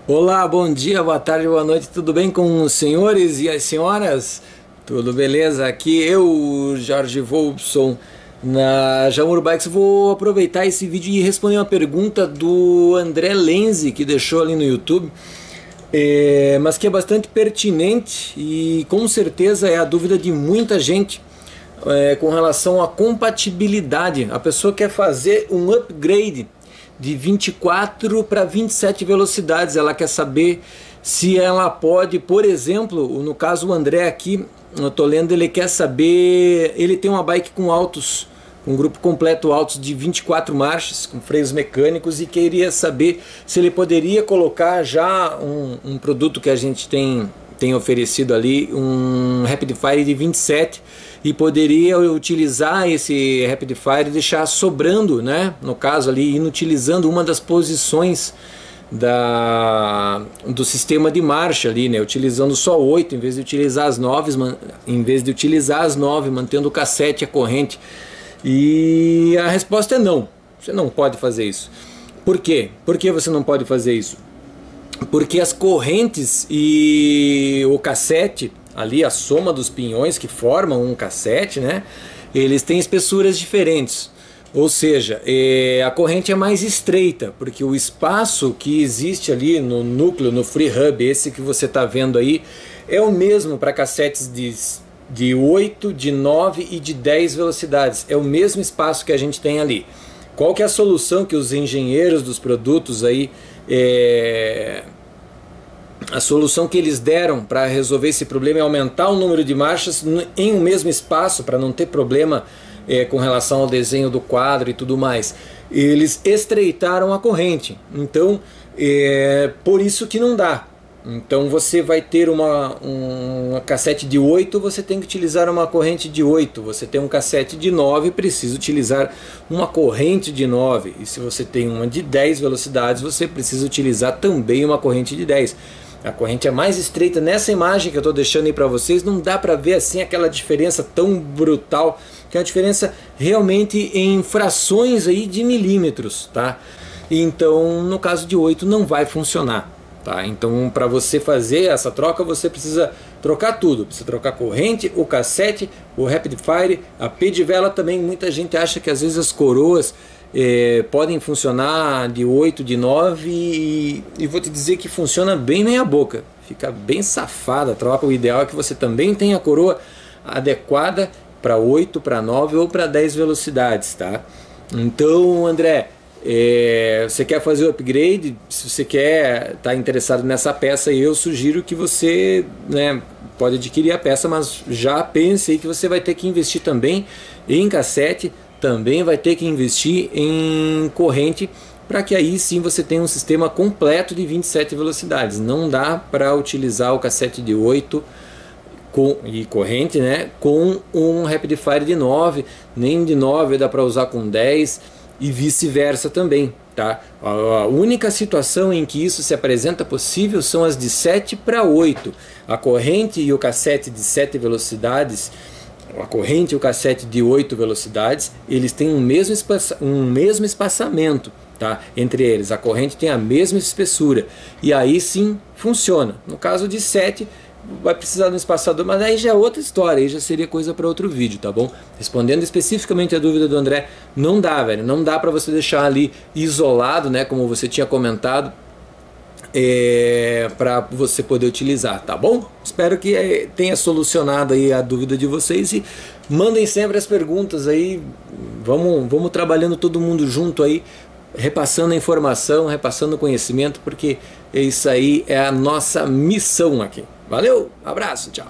Olá, bom dia, boa tarde, boa noite, tudo bem com os senhores e as senhoras? Tudo beleza? Aqui eu, Jorge Wolfson, na Jamur Bikes. Vou aproveitar esse vídeo e responder uma pergunta do André Lenzi, que deixou ali no YouTube, mas que é bastante pertinente e com certeza é a dúvida de muita gente com relação à compatibilidade. A pessoa quer fazer um upgrade de 24 para 27 velocidades. Ela quer saber se ela pode, por exemplo, no caso o André aqui, eu tô lendo, ele quer saber, ele tem uma bike com altos, um grupo completo altos de 24 marchas, com freios mecânicos, e queria saber se ele poderia colocar já um produto que a gente tem oferecido ali, um Rapid Fire de 27, e poderia utilizar esse Rapid Fire e deixar sobrando, né, no caso ali, inutilizando uma das posições do sistema de marcha ali, né, utilizando só 8 em vez de utilizar as 9, mantendo o cassete e a corrente. E a resposta é não, você não pode fazer isso. Por quê? Por que você não pode fazer isso? Porque as correntes e o cassete ali, a soma dos pinhões que formam um cassete, né, eles têm espessuras diferentes. Ou seja, a corrente é mais estreita, porque o espaço que existe ali no núcleo, no free hub, esse que você está vendo aí, é o mesmo para cassetes de 8, de 9 e de 10 velocidades. É o mesmo espaço que a gente tem ali. Qual que é a solução que os engenheiros dos produtos aí, a solução que eles deram para resolver esse problema é aumentar o número de marchas em um mesmo espaço, para não ter problema com relação ao desenho do quadro e tudo mais. Eles estreitaram a corrente, então por isso que não dá. Então você vai ter uma cassete de 8, você tem que utilizar uma corrente de 8. Você tem um cassete de 9, precisa utilizar uma corrente de 9. E se você tem uma de 10 velocidades, você precisa utilizar também uma corrente de 10. A corrente é mais estreita. Nessa imagem que eu estou deixando aí para vocês, não dá para ver assim aquela diferença tão brutal, que é uma diferença realmente em frações aí de milímetros, tá? Então no caso de 8 não vai funcionar. Tá, então para você fazer essa troca você precisa trocar tudo, precisa trocar a corrente, o cassete, o Rapid Fire, a pedivela também. Muita gente acha que às vezes as coroas podem funcionar de 8, de 9 e vou te dizer que funciona bem meia boca, fica bem safada a troca. O ideal é que você também tenha a coroa adequada para 8, para 9 ou para 10 velocidades, tá? Então, André, você quer fazer o upgrade, se você quer estar interessado nessa peça, eu sugiro que você, né, pode adquirir a peça, mas já pense aí que você vai ter que investir também em cassete, também vai ter que investir em corrente, para que aí sim você tenha um sistema completo de 27 velocidades. Não dá para utilizar o cassete de 8 e corrente, né, com um Rapid Fire de 9, nem de 9 dá para usar com 10, e vice-versa também, tá? A única situação em que isso se apresenta possível são as de 7 para 8. A corrente e o cassete de 7 velocidades, a corrente e o cassete de 8 velocidades, eles têm um mesmo espaçamento, tá? Entre eles. A corrente tem a mesma espessura, e aí sim funciona. No caso de 7, vai precisar de um espaçador, mas aí já é outra história, aí já seria coisa para outro vídeo, tá bom? Respondendo especificamente a dúvida do André, não dá, velho, não dá para você deixar ali isolado, né, como você tinha comentado, para você poder utilizar, tá bom? Espero que tenha solucionado aí a dúvida de vocês, e mandem sempre as perguntas aí, vamos trabalhando todo mundo junto aí, repassando a informação, repassando o conhecimento, porque isso aí é a nossa missão aqui. Valeu, abraço, tchau.